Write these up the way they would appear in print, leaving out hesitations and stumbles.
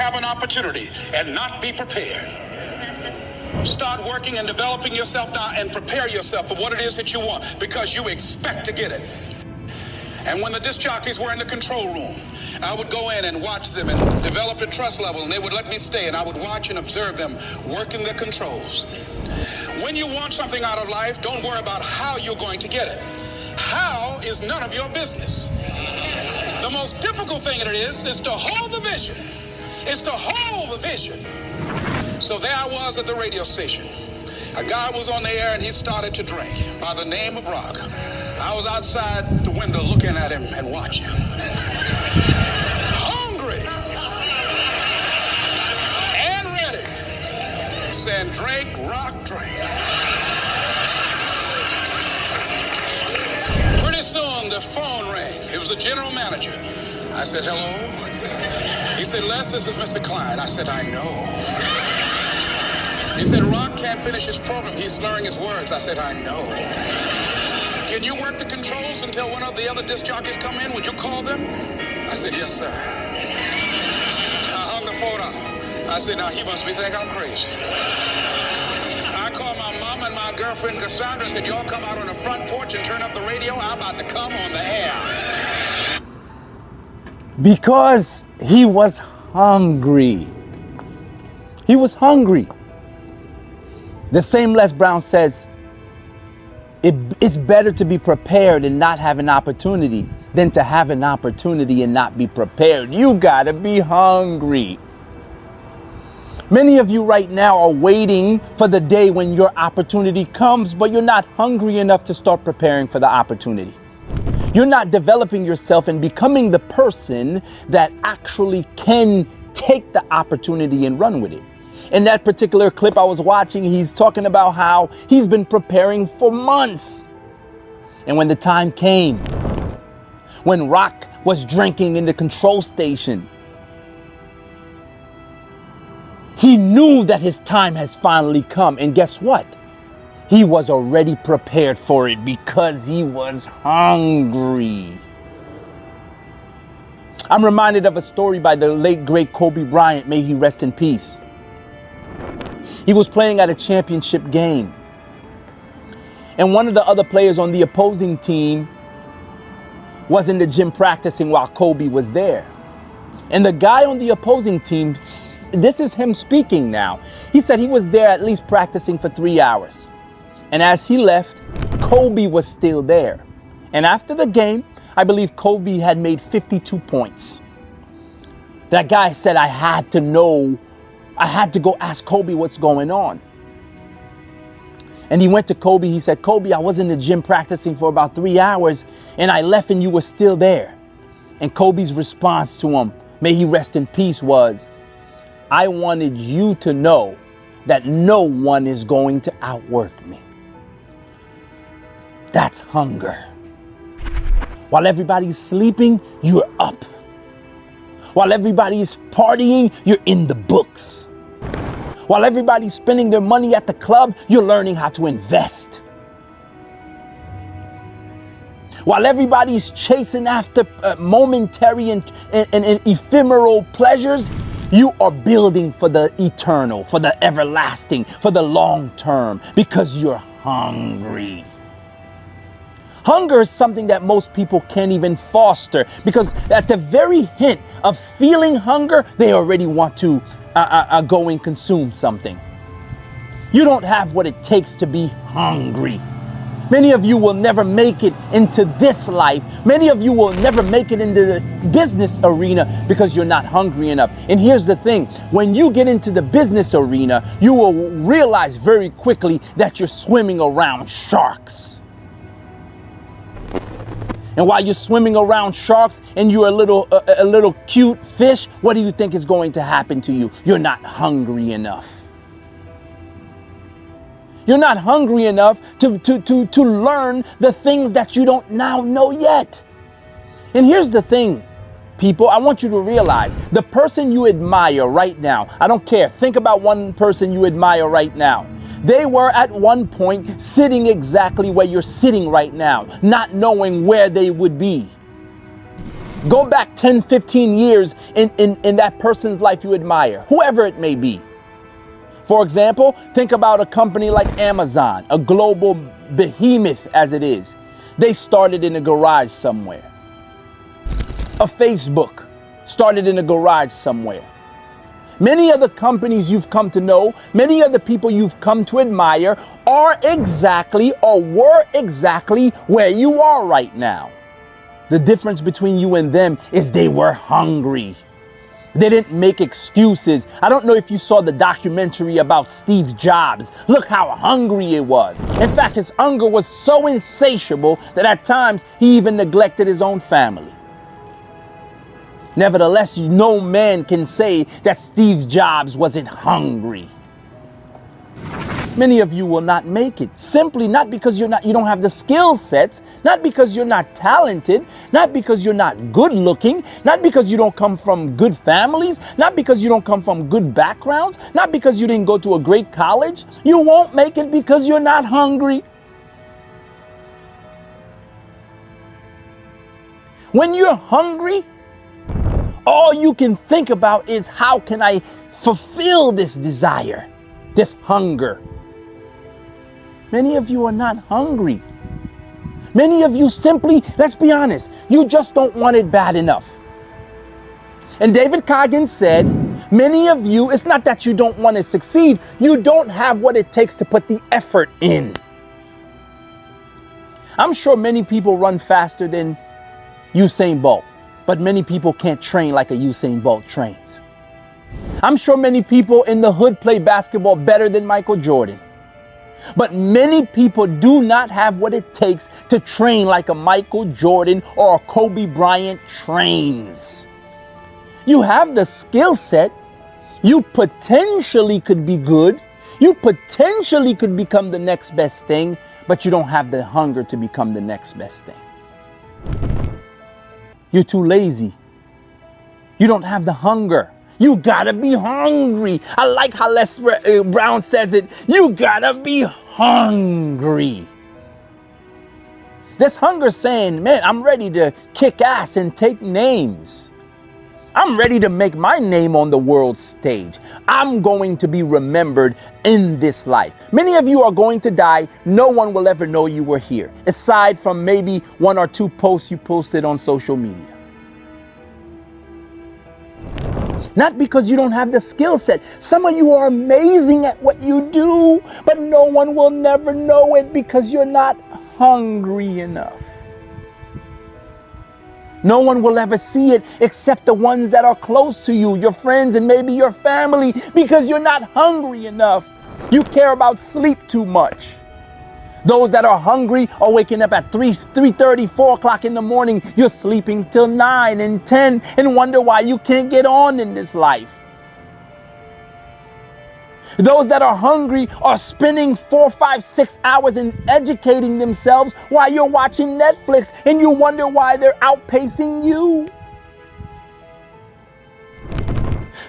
have an opportunity and not be prepared. Start working and developing yourself now and prepare yourself for what it is that you want, because you expect to get it. And when the disc jockeys were in the control room, I would go in and watch them and develop a trust level, and they would let me stay, and I would watch and observe them working the controls. When you want something out of life, don't worry about how you're going to get it. How is none of your business. The most difficult thing it is to hold the vision. It's to hold the vision. So there I was at the radio station. A guy was on the air and he started to drink by the name of Rock. I was outside the window looking at him and watching. Hungry and ready. Saying, drink, Rock, drink. Pretty soon the phone rang. It was the general manager. I said, hello? He said, Les, this is Mr. Klein. I said, I know. He said, Rock can't finish his program. He's slurring his words. I said, I know. Can you work the controls until one of the other disc jockeys come in? Would you call them? I said, yes, sir. I hung the phone up. I said, now he must be thinking I'm crazy. I called my mom and my girlfriend Cassandra and said, y'all come out on the front porch and turn up the radio. I'm about to come on the air. Because he was hungry. He was hungry. The same Les Brown says, it's better to be prepared and not have an opportunity than to have an opportunity and not be prepared. You gotta be hungry. Many of you right now are waiting for the day when your opportunity comes, but you're not hungry enough to start preparing for the opportunity. You're not developing yourself and becoming the person that actually can take the opportunity and run with it. In that particular clip I was watching, he's talking about how he's been preparing for months. And when the time came, when Rock was drinking in the control station, he knew that his time has finally come. And guess what? He was already prepared for it because he was hungry. I'm reminded of a story by the late, great Kobe Bryant. May he rest in peace. He was playing at a championship game. And one of the other players on the opposing team was in the gym practicing while Kobe was there. And the guy on the opposing team, this is him speaking now. He said he was there at least practicing for 3 hours. And as he left, Kobe was still there. And after the game, I believe Kobe had made 52 points. That guy said, I had to go ask Kobe what's going on. And he went to Kobe. He said, Kobe, I was in the gym practicing for about 3 hours and I left and you were still there. And Kobe's response to him, may he rest in peace, was, I wanted you to know that no one is going to outwork me. That's hunger. While everybody's sleeping, you're up. While everybody's partying, you're in the books. While everybody's spending their money at the club, you're learning how to invest. While everybody's chasing after momentary and ephemeral pleasures, you are building for the eternal, for the everlasting, for the long term, because you're hungry. Hunger is something that most people can't even foster, because at the very hint of feeling hunger, they already want to go and consume something. You don't have what it takes to be hungry. Many of you will never make it into this life. Many of you will never make it into the business arena because you're not hungry enough. And here's the thing, when you get into the business arena, you will realize very quickly that you're swimming around sharks. And while you're swimming around sharks and you're a little cute fish, what do you think is going to happen to you? You're not hungry enough. You're not hungry enough to learn the things that you don't now know yet. And here's the thing, people, I want you to realize the person you admire right now, I don't care, think about one person you admire right now. They were at one point sitting exactly where you're sitting right now, not knowing where they would be. Go back 10, 15 years in that person's life you admire, whoever it may be. For example, think about a company like Amazon, a global behemoth as it is. They started in a garage somewhere. A Facebook started in a garage somewhere. Many of the companies you've come to know, many of the people you've come to admire are exactly or were exactly where you are right now. The difference between you and them is they were hungry. They didn't make excuses. I don't know if you saw the documentary about Steve Jobs. Look how hungry it was. In fact, his hunger was so insatiable that at times he even neglected his own family. Nevertheless, no man can say that Steve Jobs wasn't hungry. Many of you will not make it, simply not because you don't have the skill sets, not because you're not talented, not because you're not good looking, not because you don't come from good families, not because you don't come from good backgrounds, not because you didn't go to a great college. You won't make it because you're not hungry. When you're hungry, all you can think about is how can I fulfill this desire, this hunger. Many of you are not hungry. Many of you simply, let's be honest, you just don't want it bad enough. And David Coggins said, many of you, it's not that you don't want to succeed, you don't have what it takes to put the effort in. I'm sure many people run faster than Usain Bolt, but many people can't train like a Usain Bolt trains. I'm sure many people in the hood play basketball better than Michael Jordan. But many people do not have what it takes to train like a Michael Jordan or a Kobe Bryant trains. You have the skill set. You potentially could be good. You potentially could become the next best thing, but you don't have the hunger to become the next best thing. You're too lazy. You don't have the hunger. You gotta be hungry. I like how Les Brown says it. You gotta be hungry. This hunger saying, man, I'm ready to kick ass and take names. I'm ready to make my name on the world stage. I'm going to be remembered in this life. Many of you are going to die. No one will ever know you were here, aside from maybe 1 or 2 posts you posted on social media. Not because you don't have the skill set. Some of you are amazing at what you do, but no one will never know it because you're not hungry enough. No one will ever see it except the ones that are close to you, your friends and maybe your family, because you're not hungry enough. You care about sleep too much. Those that are hungry are waking up at 3:30, 4 o'clock in the morning. You're sleeping till 9 and 10 and wonder why you can't get on in this life. Those that are hungry are spending 4, 5, 6 hours in educating themselves while you're watching Netflix, and you wonder why they're outpacing you.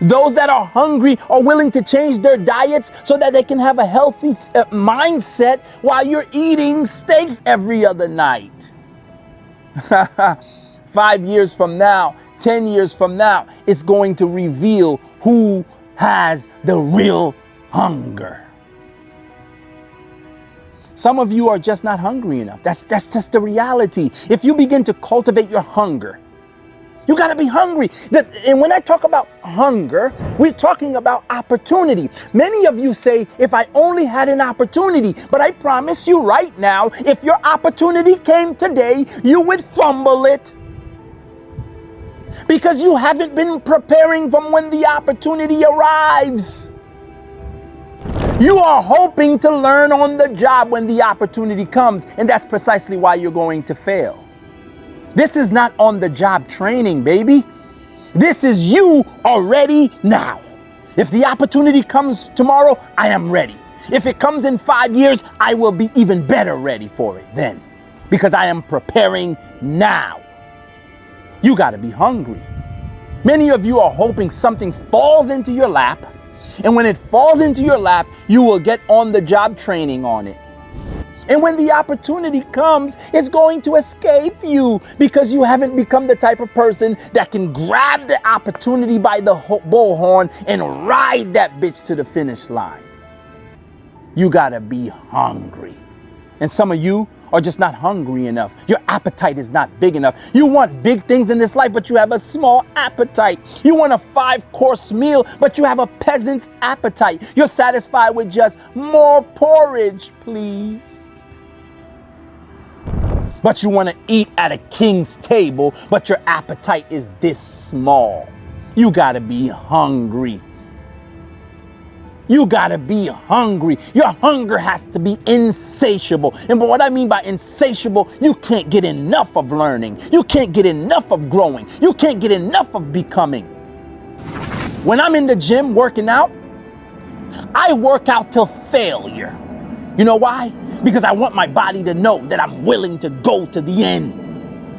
Those that are hungry are willing to change their diets so that they can have a healthy mindset while you're eating steaks every other night. 5 years from now, 10 years from now, it's going to reveal who has the real hunger. Some of you are just not hungry enough. That's just the reality. If you begin to cultivate your hunger, you got to be hungry. And when I talk about hunger, we're talking about opportunity. Many of you say, if I only had an opportunity, but I promise you right now, if your opportunity came today, you would fumble it. Because you haven't been preparing from when the opportunity arrives. You are hoping to learn on the job when the opportunity comes, and that's precisely why you're going to fail. This is not on-the-job training, baby. This is you already now. If the opportunity comes tomorrow, I am ready. If it comes in 5 years, I will be even better ready for it then, because I am preparing now. You got to be hungry. Many of you are hoping something falls into your lap, and when it falls into your lap, you will get on-the-job training on it. And when the opportunity comes, it's going to escape you because you haven't become the type of person that can grab the opportunity by the bullhorn and ride that bitch to the finish line. You gotta be hungry. And some of you are just not hungry enough. Your appetite is not big enough. You want big things in this life, but you have a small appetite. You want a 5-course meal, but you have a peasant's appetite. You're satisfied with just more porridge, please. But you want to eat at a king's table, but your appetite is this small. You gotta be hungry. You gotta be hungry. Your hunger has to be insatiable. And what I mean by insatiable, you can't get enough of learning. You can't get enough of growing. You can't get enough of becoming. When I'm in the gym working out, I work out till failure. You know why? Because I want my body to know that I'm willing to go to the end.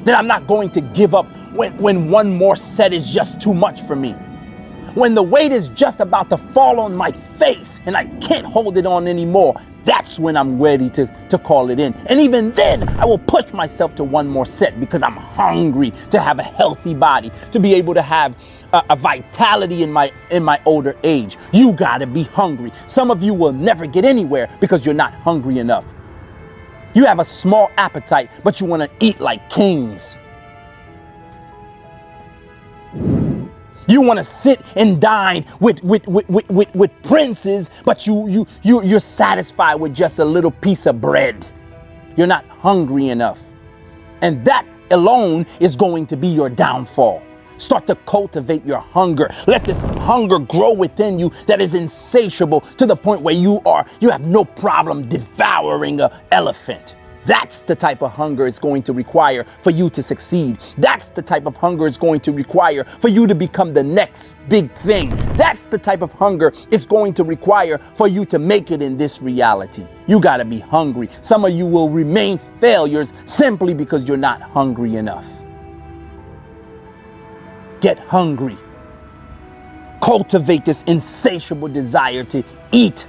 That I'm not going to give up when one more set is just too much for me. When the weight is just about to fall on my face and I can't hold it on anymore, that's when I'm ready to call it in. And even then, I will push myself to one more set because I'm hungry to have a healthy body, to be able to have a vitality in my older age. You gotta be hungry. Some of you will never get anywhere because you're not hungry enough. You have a small appetite, but you wanna eat like kings. You want to sit and dine with princes, but you're satisfied with just a little piece of bread. You're not hungry enough. And that alone is going to be your downfall. Start to cultivate your hunger. Let this hunger grow within you that is insatiable to the point where you have no problem devouring an elephant. That's the type of hunger it's going to require for you to succeed. That's the type of hunger it's going to require for you to become the next big thing. That's the type of hunger it's going to require for you to make it in this reality. You gotta be hungry. Some of you will remain failures simply because you're not hungry enough. Get hungry. Cultivate this insatiable desire to eat.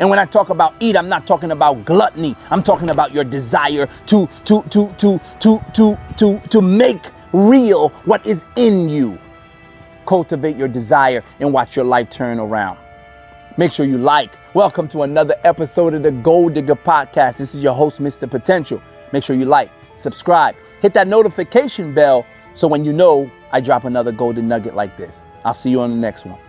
And when I talk about eat, I'm not talking about gluttony. I'm talking about your desire to make real what is in you. Cultivate your desire and watch your life turn around. Make sure you like. Welcome to another episode of the Gold Digger Podcast. This is your host, Mr. Potential. Make sure you like, subscribe, hit that notification bell so when you know I drop another golden nugget like this. I'll see you on the next one.